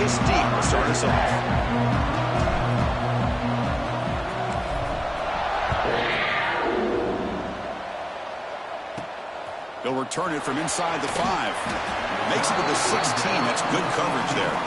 this deep to start us off. They'll return it from inside the 5. Makes it to the 16. That's good coverage there.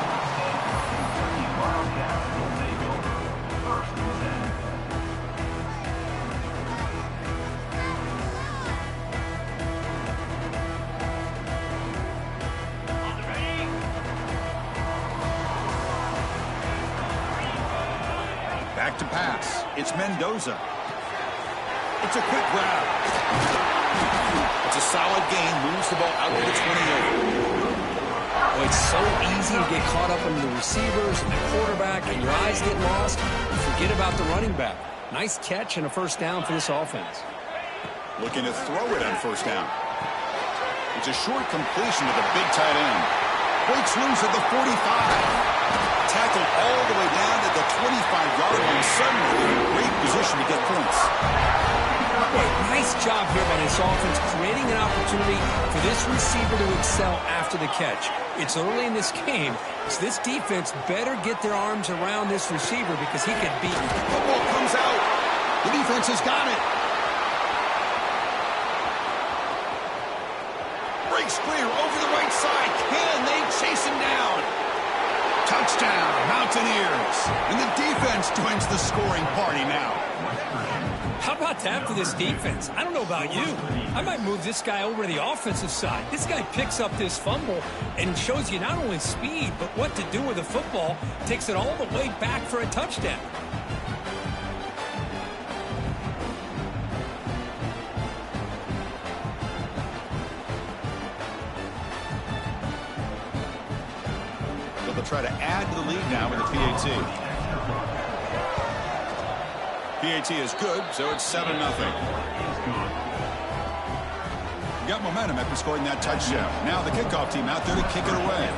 Back to pass. It's Mendoza. It's a quick grab. It's a solid gain. Moves the ball out to the 28. Oh, it's so easy to get caught up in the receivers and the quarterback, and your eyes get lost. You forget about the running back. Nice catch and a first down for this offense. Looking to throw it on first down. It's a short completion to the big tight end. Breaks loose at the 45. Tackled all the way down to the 25-yard line. Suddenly, they're in great position to get points. Boy, nice job here by this offense, creating an opportunity for this receiver to excel after the catch. It's early in this game, so this defense better get their arms around this receiver because he could beat him. Football comes out. The defense has got it. Breaks clear over the right side. Can they chase him down? Touchdown, Mountaineers. And the defense joins the scoring party now. How about that for this defense? I don't know about you. I might move this guy over to the offensive side. This guy picks up this fumble and shows you not only speed, but what to do with the football. Takes it all the way back for a touchdown. They'll try to add to the lead now with the PAT. PAT is good, so it's 7-0. Got momentum after scoring that touchdown. Now the kickoff team out there to kick it away.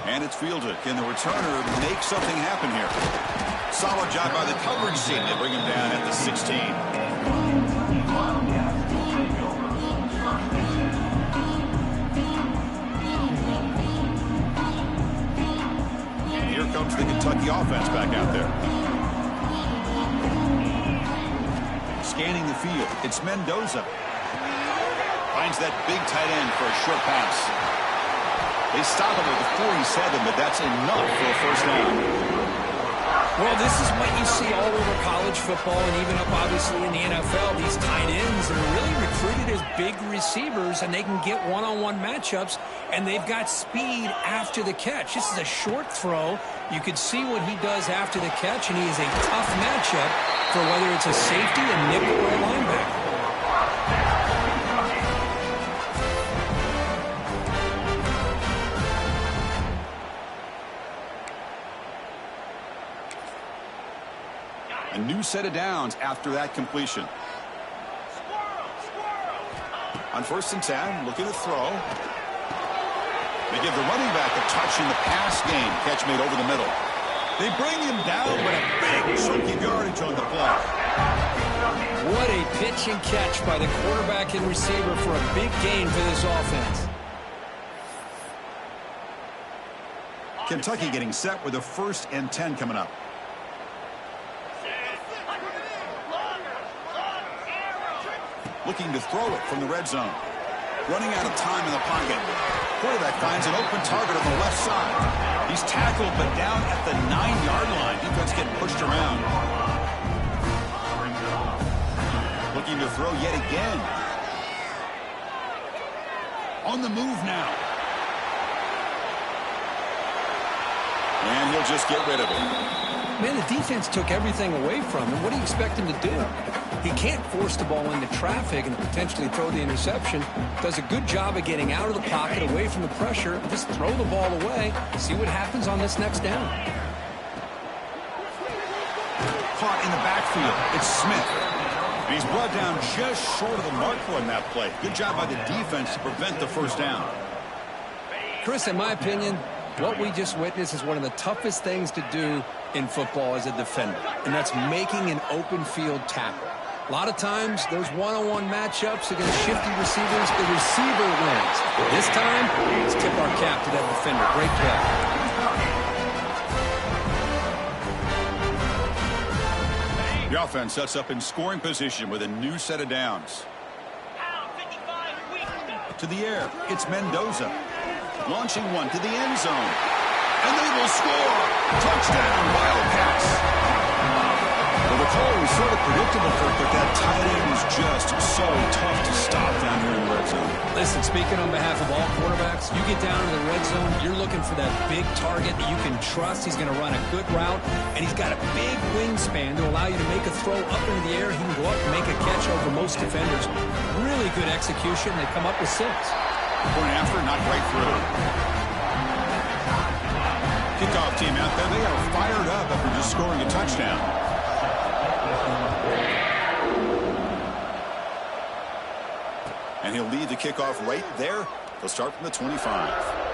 And it's fielded. Can the returner make something happen here? Solid job by the coverage team. They bring him down at the 16. Comes the Kentucky offense back out there. Scanning the field. It's Mendoza. Finds that big tight end for a short pass. They stop him at the 47, but that's enough for a first down. Well, this is what you see all over college football and even up, obviously, in the NFL. These tight ends that are really recruited as big receivers, and they can get one-on-one matchups, and they've got speed after the catch. This is a short throw. You could see what he does after the catch, and he is a tough matchup for whether it's a safety, a nickel, or a linebacker. set of downs after that completion. On 1st and 10, looking to throw. They give the running back a touch in the pass game. Catch made over the middle. They bring him down, but a big chunk of yardage on the play. What a pitch and catch by the quarterback and receiver for a big gain for this offense. Kentucky getting set with a 1st and 10 coming up. Looking to throw it from the red zone. Running out of time in the pocket. Quarterback finds an open target on the left side. He's tackled but down at the 9-yard line. Defense getting pushed around. Looking to throw yet again. On the move now. And he'll just get rid of it. Man, the defense took everything away from him. What do you expect him to do? He can't force the ball into traffic and potentially throw the interception. Does a good job of getting out of the pocket, away from the pressure. Just throw the ball away. See what happens on this next down. Caught in the backfield. It's Smith. And he's brought down just short of the marker on that play. Good job by the defense to prevent the 1st down. Chris, in my opinion, what we just witnessed is one of the toughest things to do in football as a defender, and that's making an open field tackle. A lot of times, those one-on-one matchups against shifty receivers, the receiver wins. This time, let's tip our cap to that defender. Great play. The offense sets up in scoring position with a new set of downs. To the air, it's Mendoza. Launching one to the end zone. And they will score. Touchdown, Wildcats. Well, the call was sort of predictable, Kirk, but that tight end is just so tough to stop down here in the red zone. Listen, speaking on behalf of all quarterbacks, you get down to the red zone, you're looking for that big target that you can trust. He's going to run a good route, and he's got a big wingspan to allow you to make a throw up into the air. He can go up and make a catch over most defenders. Really good execution. They come up with 6. Going after, not right through. Kickoff team out there. They are fired up after just scoring a touchdown. And he'll lead the kickoff right there. They'll start from the 25.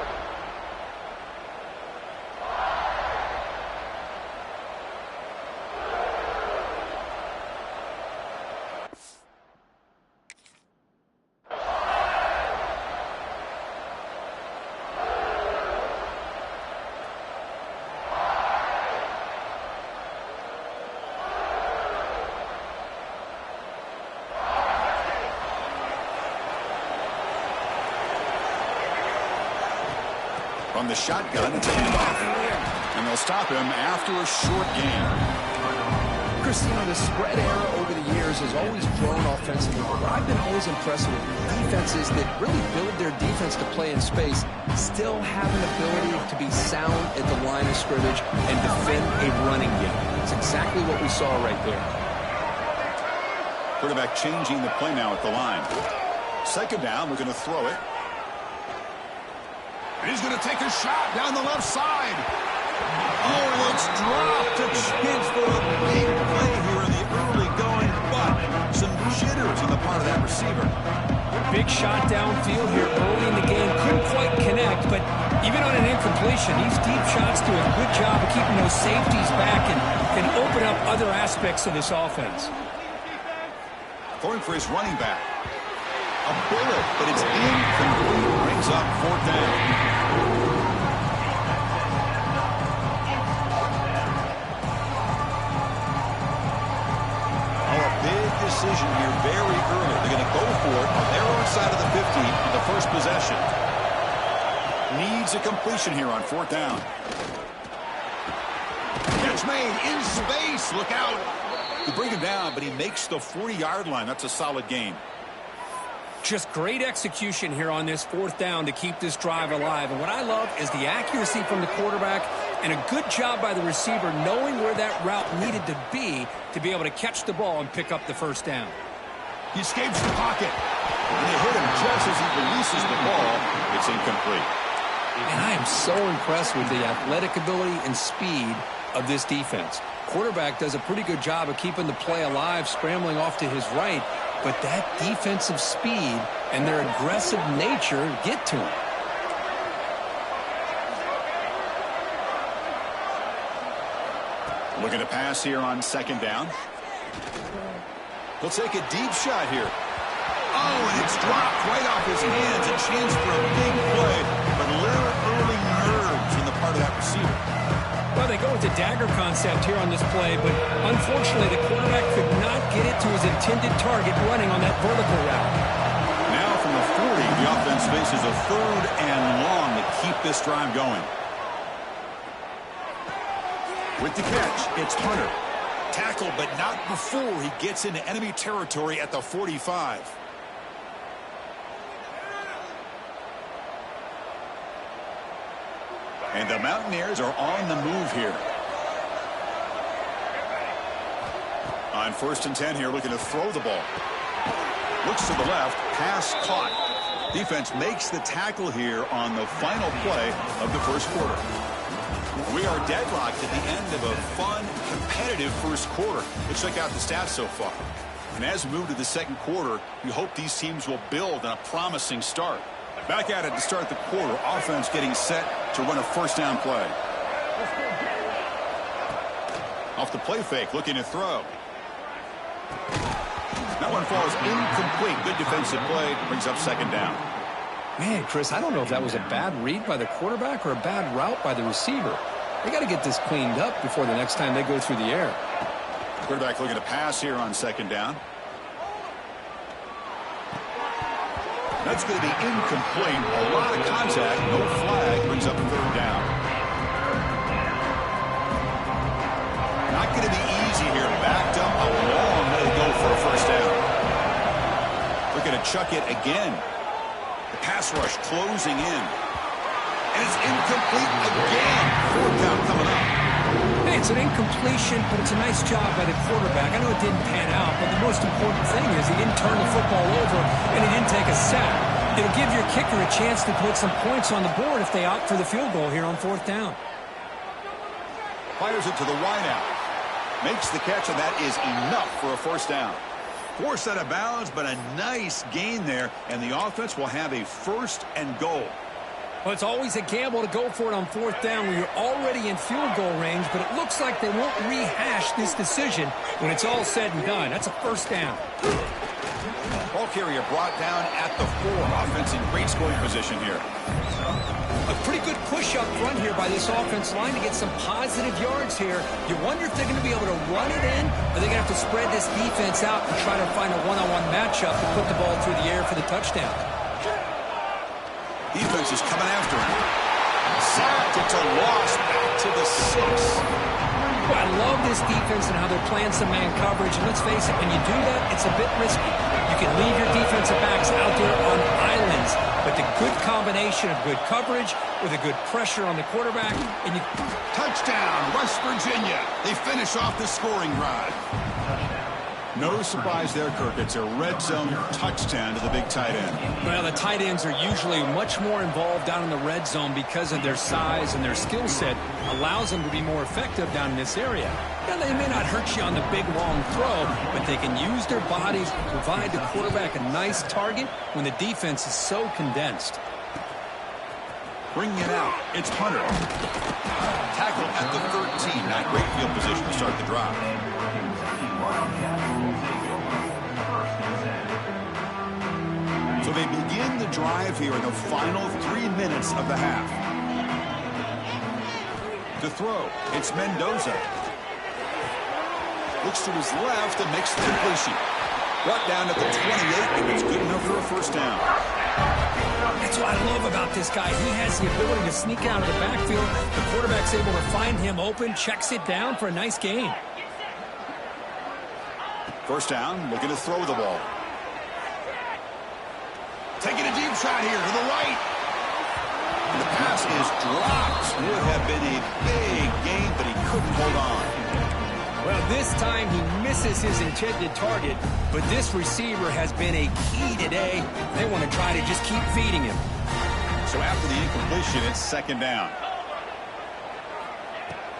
From the shotgun, it's a handoff. And they'll stop him after a short gain. Chris, the spread era over the years has always grown offensively. But I've been always impressed with defenses that really build their defense to play in space, still have an ability to be sound at the line of scrimmage and defend a running game. It's exactly what we saw right there. Quarterback changing the play now at the line. 2nd down, we're going to throw it. He's going to take a shot down the left side. Oh, it's dropped. A chance for a big play here in the early going, but some jitters on the part of that receiver. Big shot downfield here early in the game. Couldn't quite connect, but even on an incompletion, these deep shots do a good job of keeping those safeties back and can open up other aspects of this offense. Going for his running back. A bullet, but it's incomplete. Brings up 4th down. Decision here very early. They're going to go for it on their own side of the 50 on the first possession. Needs a completion here on 4th down. Catch made in space. Look out. They bring him down, but he makes the 40-yard line. That's a solid gain. Just great execution here on this 4th down to keep this drive alive. And what I love is the accuracy from the quarterback and a good job by the receiver knowing where that route needed to be able to catch the ball and pick up the 1st down. He escapes the pocket. And they hit him just as he releases the ball. It's incomplete. And I am so impressed with the athletic ability and speed of this defense. Quarterback does a pretty good job of keeping the play alive, scrambling off to his right, but that defensive speed and their aggressive nature get to him. Looking to pass here on second down. He'll take a deep shot here. Oh, and it's dropped right off his hands. A chance for a big play, but a little early nerves on the part of that receiver. Well, they go with the dagger concept here on this play, but unfortunately the quarterback could not get it to his intended target running on that vertical route. Now from the 40, the offense faces a 3rd and long to keep this drive going. With the catch, it's Hunter. Tackled, but not before he gets into enemy territory at the 45. And the Mountaineers are on the move here. On 1st and 10 here, looking to throw the ball. Looks to the left, pass caught. Defense makes the tackle here on the final play of the first quarter. We are deadlocked at the end of a fun, competitive first quarter. Let's check out the stats so far. And as we move to the second quarter, we hope these teams will build on a promising start. Back at it to start the quarter. Offense getting set to run a first down play. Off the play fake, looking to throw. That one falls incomplete. Good defensive play. Brings up second down. Man, Chris, I don't know if that was a bad read by the quarterback or a bad route by the receiver. They got to get this cleaned up before the next time they go through the air. Quarterback looking to pass here on second down. That's going to be incomplete. A lot of contact. No flag. Brings up 3rd down. Not going to be easy here. Backed up a long way to go for a first down. Looking to chuck it again. The pass rush closing in. And it's incomplete again. 4th down coming up. Hey, it's an incompletion, but it's a nice job by the quarterback. I know it didn't pan out, but the most important thing is he didn't turn the football over and he didn't take a sack. It'll give your kicker a chance to put some points on the board if they opt for the field goal here on 4th down. Fires it to the wideout. Makes the catch, and that is enough for a first down. Forced out of bounds, but a nice gain there, and the offense will have a 1st and goal. Well, it's always a gamble to go for it on 4th down when you're already in field goal range, but it looks like they won't rehash this decision when it's all said and done. That's a first down. Ball carrier brought down at the 4. Offense in great scoring position here. A pretty good push up front here by this offense line to get some positive yards here. You wonder if they're going to be able to run it in, or they're going to have to spread this defense out and try to find a one-on-one matchup to put the ball through the air for the touchdown. Defense is coming after him. Sacked. It's a loss back to the 6. Well, I love this defense and how they're playing some man coverage. And let's face it, when you do that, it's a bit risky. You can leave your defensive backs out there on islands. But the good combination of good coverage with a good pressure on the quarterback. And you... Touchdown, West Virginia. They finish off the scoring drive. No surprise there, Kirk. It's a red zone touchdown to the big tight end. Well, the tight ends are usually much more involved down in the red zone because of their size and their skill set allows them to be more effective down in this area. Now, they may not hurt you on the big, long throw, but they can use their bodies to provide the quarterback a nice target when the defense is so condensed. Bringing it out, it's Hunter. Tackle at the 13. Not great field position to start the drive. So they begin the drive here in the final 3 minutes of the half. To throw, it's Mendoza. Looks to his left and makes the completion. Brought down at the 28, and it's good enough for a first down. That's what I love about this guy. He has the ability to sneak out of the backfield. The quarterback's able to find him open, checks it down for a nice gain. First down, looking to throw the ball. Taking a deep shot here to the right. And the pass is dropped. Would have been a big gain, but he couldn't hold on. Well, this time he misses his intended target, but this receiver has been a key today. They want to try to just keep feeding him. So after the incompletion, it's second down.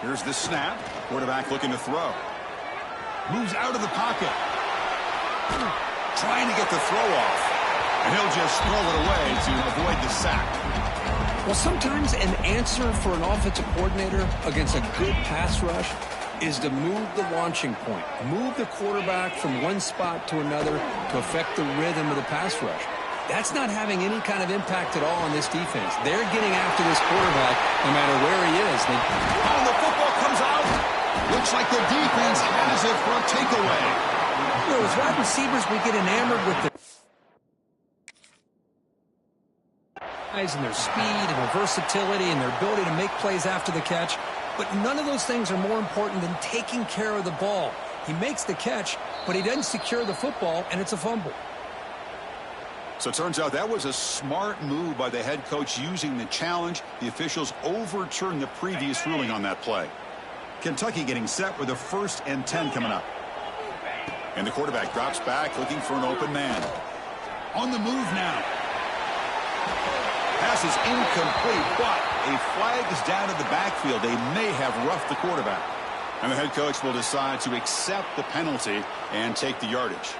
Here's the snap. Quarterback looking to throw. Moves out of the pocket. Trying to get the throw off. And he'll just throw it away to avoid the sack. Well, sometimes an answer for an offensive coordinator against a good pass rush is to move the launching point. Move the quarterback from one spot to another to affect the rhythm of the pass rush. That's not having any kind of impact at all on this defense. They're getting after this quarterback no matter where he is. Oh, the football comes out. Looks like the defense has it for a takeaway. You know, as wide receivers, we get enamored with the size and their speed and their versatility and their ability to make plays after the catch. But none of those things are more important than taking care of the ball. He makes the catch, but he doesn't secure the football, and it's a fumble. So it turns out that was a smart move by the head coach using the challenge. The officials overturned the previous ruling on that play. Kentucky getting set with a 1st and 10 coming up. And the quarterback drops back looking for an open man. On the move now. Pass is incomplete, but a flag is down in the backfield. They may have roughed the quarterback. And the head coach will decide to accept the penalty and take the yardage.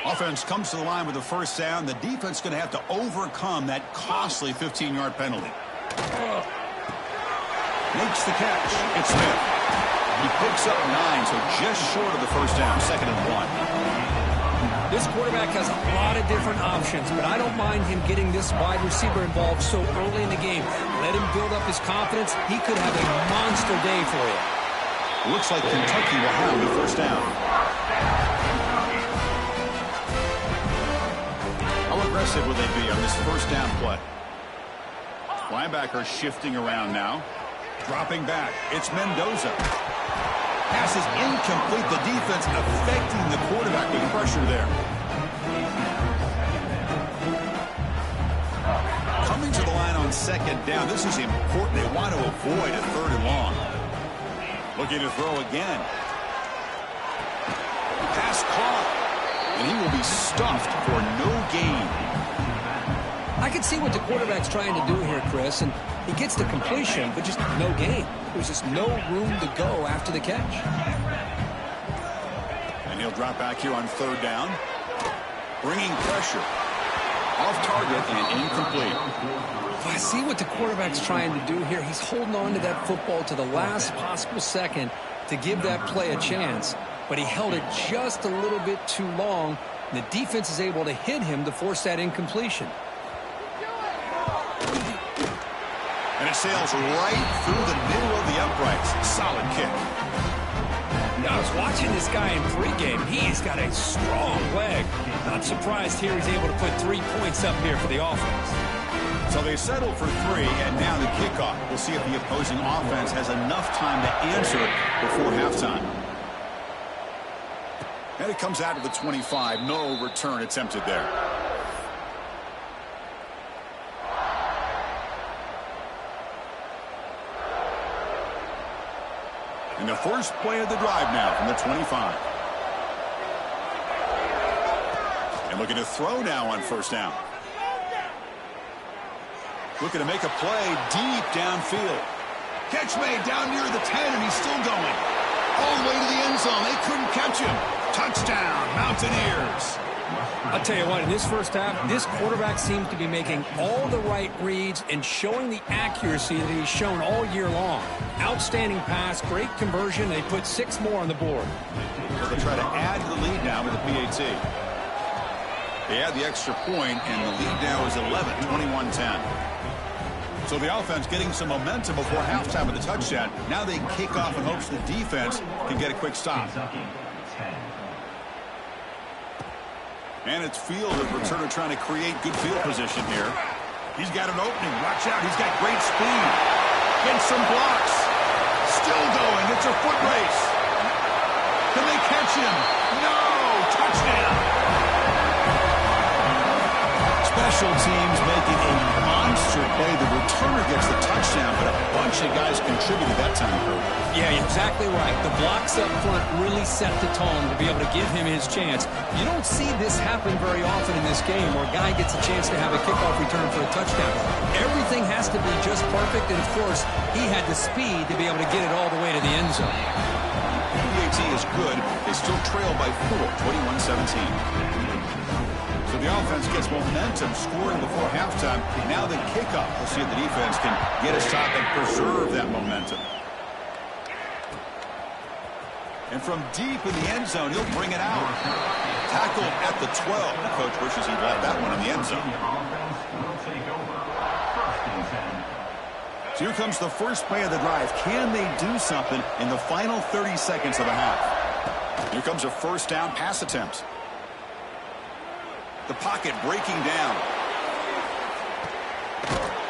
Offense comes to the line with a 1st down. The defense is going to have to overcome that costly 15-yard penalty. Makes the catch. It's Smith. He picks up 9, so just short of the 1st down. 2nd and 1. This quarterback has a lot of different options, but I don't mind him getting this wide receiver involved so early in the game. Let him build up his confidence. He could have a monster day for you. Looks like Kentucky will have the 1st down. How aggressive will they be on this 1st down play? Linebacker shifting around now. Dropping back. It's Mendoza. Pass is incomplete. The defense affecting the quarterback with pressure there. Coming to the line on 2nd down. This is important. They want to avoid a 3rd and long. Looking to throw again. Pass caught. And he will be stuffed for no gain. I can see what the quarterback's trying to do here, Chris, and he gets the completion, but just no gain. There's just no room to go after the catch. And he'll drop back here on 3rd down. Bringing pressure. Off target and incomplete. I see what the quarterback's trying to do here. He's holding on to that football to the last possible second to give that play a chance, but he held it just a little bit too long. The defense is able to hit him to force that incompletion. And it sails right through the middle of the uprights. Solid kick. I was watching this guy in pregame. He's got a strong leg. Not surprised here he's able to put 3 points up here for the offense. So they settle for 3, and now the kickoff. We'll see if the opposing offense has enough time to answer before halftime. And it comes out of the 25. No return attempted there. And the first play of the drive now from the 25. And looking to throw now on 1st down. Looking to make a play deep downfield. Catch made down near the 10, and he's still going. All the way to the end zone. They couldn't catch him. Touchdown, Mountaineers. I'll tell you what, in this 1st half, this quarterback seems to be making all the right reads and showing the accuracy that he's shown all year long. Outstanding pass, great conversion. They put 6 more on the board. So they try to add to the lead now with a PAT. They add the extra point, and the lead now is 11, 21-10. So the offense getting some momentum before halftime with the touchdown. Now they kick off in hopes the defense can get a quick stop. And it's Field, the returner, trying to create good field position here. He's got an opening. Watch out. He's got great speed. Gets some blocks. Still going. It's a foot race. Can they catch him? No. Touchdown. Special teams making a monster play. The returner gets the touchdown, but a bunch of guys contributed that time. Yeah, exactly right. The blocks up front really set the tone to be able to give him his chance. You don't see this happen very often in this game where a guy gets a chance to have a kickoff return for a touchdown. Everything has to be just perfect, and of course, he had the speed to be able to get it all the way to the end zone. PAT is good. They still trail by 4, 21-17. So the offense gets momentum scoring before halftime. Now the kickoff. We'll see if the defense can get a stop and preserve that momentum. And from deep in the end zone, he'll bring it out. Tackled at the 12. The coach wishes he'd left that one in the end zone. So here comes the first play of the drive. Can they do something in the final 30 seconds of the half? Here comes a first down pass attempt. The pocket breaking down.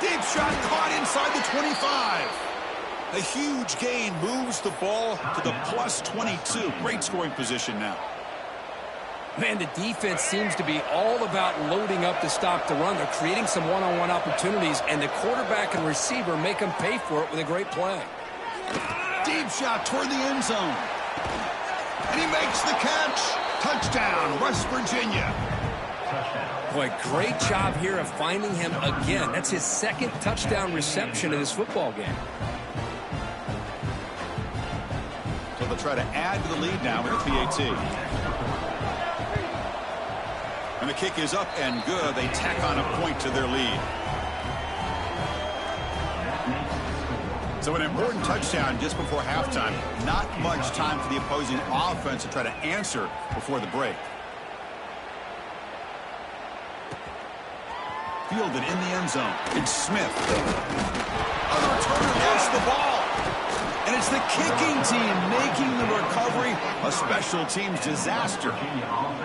Deep shot caught inside the 25. A huge gain moves the ball to the plus 22. Great scoring position now. Man, the defense seems to be all about loading up to stop the run. They're creating some one-on-one opportunities, and the quarterback and receiver make them pay for it with a great play. Deep shot toward the end zone. And he makes the catch. Touchdown, West Virginia. Boy, great job here of finding him again. That's his second touchdown reception in this football game. So they'll try to add to the lead now with a PAT. And the kick is up and good. They tack on a point to their lead. So an important touchdown just before halftime. Not much time for the opposing offense to try to answer before the break. Fielded in the end zone. It's Smith. Other returner lost the ball. And it's the kicking team making the recovery a special teams disaster.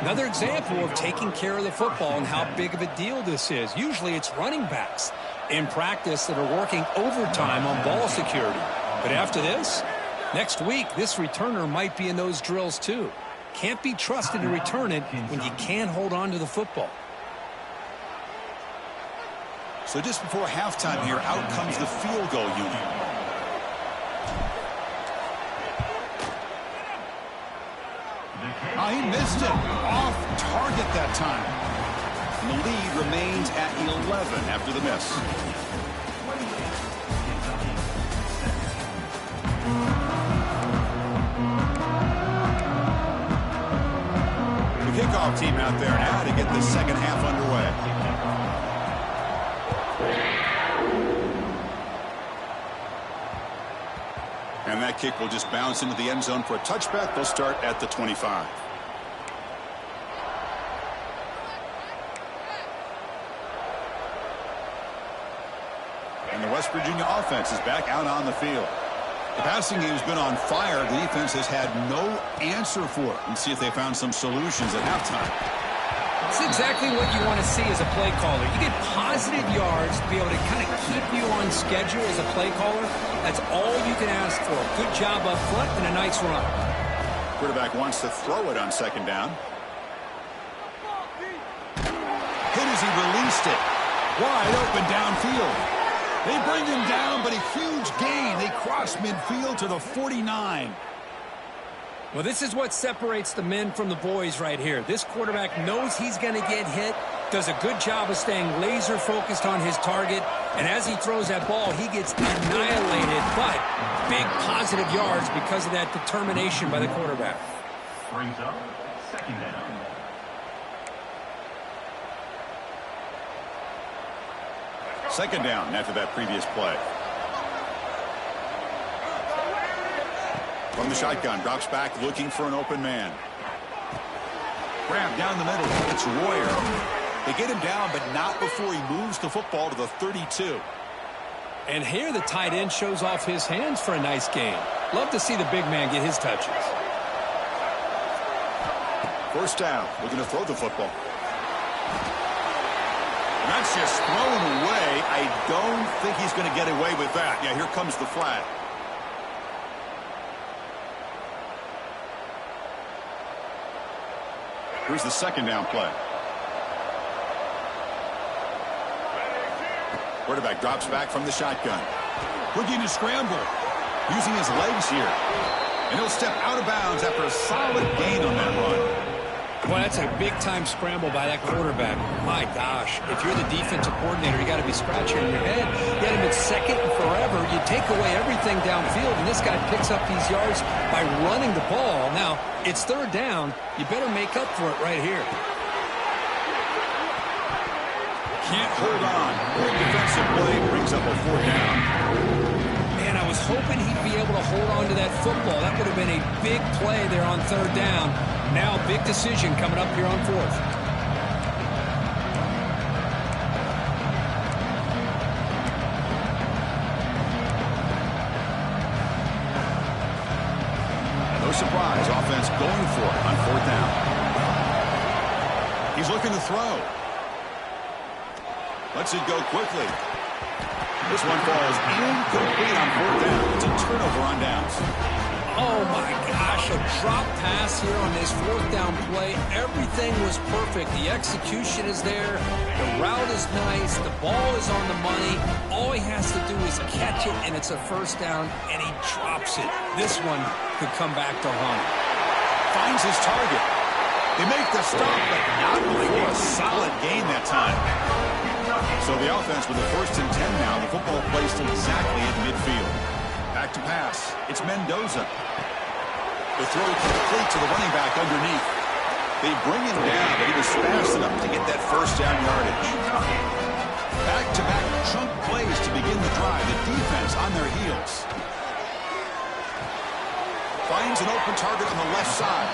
Another example of taking care of the football and how big of a deal this is. Usually it's running backs in practice that are working overtime on ball security. But after this, next week, this returner might be in those drills too. Can't be trusted to return it when you can't hold on to the football. So just before halftime here, out comes the field goal unit. He missed it. Off target that time. And the lead remains at 11 after the miss. The kickoff team out there now to get the second half underway. And that kick will just bounce into the end zone for a touchback. They'll start at the 25. And the West Virginia offense is back out on the field. The passing game has been on fire. The defense has had no answer for it. And see if they found some solutions at halftime. It's exactly what you want to see as a play caller. You get positive yards to be able to kind of keep you on schedule as a play caller. That's all you can ask for. Good job up front and a nice run. Quarterback wants to throw it on second down. Hit as he released it. Wide open downfield. They bring him down, but a huge gain. They cross midfield to the 49. Well, this is what separates the men from the boys right here. This quarterback knows he's going to get hit, does a good job of staying laser focused on his target, and as he throws that ball, he gets annihilated, but big positive yards because of that determination by the quarterback. Brings up second down. Second down after that previous play. From the shotgun, drops back looking for an open man. Grab down the middle. It's Royer. They get him down, but not before he moves the football to the 32. And here the tight end shows off his hands for a nice gain. Love to see the big man get his touches. First down, looking to throw the football. And that's just thrown away. I don't think he's going to get away with that. Yeah, here comes the flag. Here's the second down play. Quarterback drops back from the shotgun. Looking to scramble. Using his legs here. And he'll step out of bounds after a solid gain on that run. Well, that's a big-time scramble by that quarterback. My gosh, if you're the defensive coordinator, you got to be scratching your head. You had him at second and forever. You take away everything downfield, and this guy picks up these yards by running the ball. Now, it's third down. You better make up for it right here. Can't hold on. Good defensive play brings up a fourth down. Man, I was hoping he'd be able to hold on to that football. That would have been a big play there on third down. Now, big decision coming up here on fourth. No surprise, offense going for it on fourth down. He's looking to throw. Lets it go quickly. This one falls incomplete on fourth down. It's a turnover on downs. Oh, my gosh, a drop pass here on this fourth down play. Everything was perfect. The execution is there. The route is nice. The ball is on the money. All he has to do is catch it, and it's a first down, and he drops it. This one could come back to haunt him. Finds his target. They make the stop, but not before a solid gain that time. So the offense with the 1st and 10 now. The football placed exactly at midfield. Back to pass. It's Mendoza. The throw complete to the running back underneath. They bring him down, but he was fast enough to get that first down yardage. Back-to-back chunk plays to begin the drive. The defense on their heels. Finds an open target on the left side.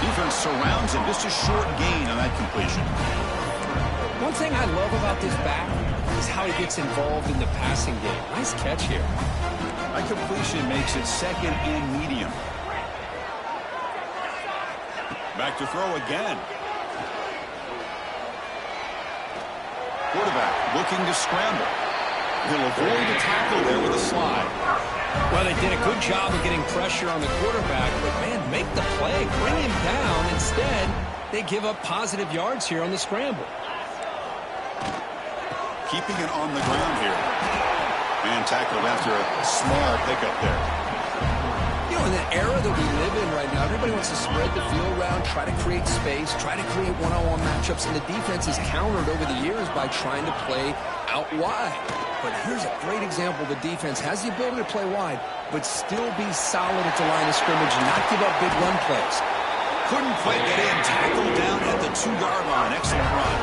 Defense surrounds him. Just a short gain on that completion. One thing I love about this back is how he gets involved in the passing game. Nice catch here. That completion makes it second and medium. Back to throw again. Quarterback looking to scramble. He'll avoid the tackle there with a slide. Well, they did a good job of getting pressure on the quarterback, but, man, make the play. Bring him down. Instead, they give up positive yards here on the scramble. Keeping it on the ground here. And tackled after a small pickup there. You know, in the era that we live in right now, everybody wants to spread the field around, try to create space, try to create one-on-one matchups, and the defense is countered over the years by trying to play out wide. But here's a great example. The defense has the ability to play wide, but still be solid at the line of scrimmage and not give up big run plays. Couldn't quite get in. Tackled down at the 2-yard line. Excellent run.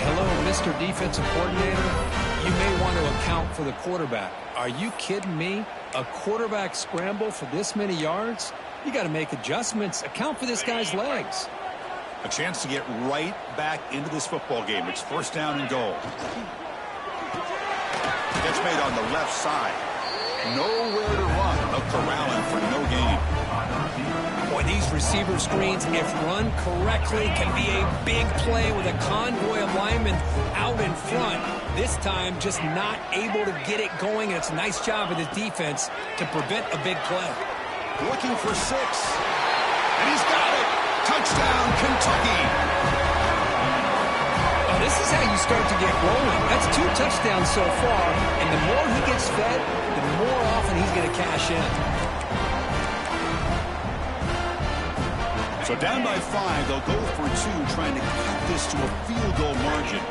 Hello, Mr. Defensive Coordinator. You may want to account for the quarterback. Are you kidding me? A quarterback scramble for this many yards? You got to make adjustments. Account for this guy's legs. A chance to get right back into this football game. It's first down and goal. Gets made on the left side. Nowhere to run. A corralling for no gain. Boy, these receiver screens, if run correctly, can be a big play with a convoy of linemen out in front. This time, just not able to get it going. And it's a nice job of the defense to prevent a big play. Looking for 6. And he's got it. Touchdown, Kentucky. Oh, this is how you start to get rolling. That's 2 touchdowns so far. And the more he gets fed, the more often he's going to cash in. So down by 5, they'll go for 2, trying to cut this to a field goal margin.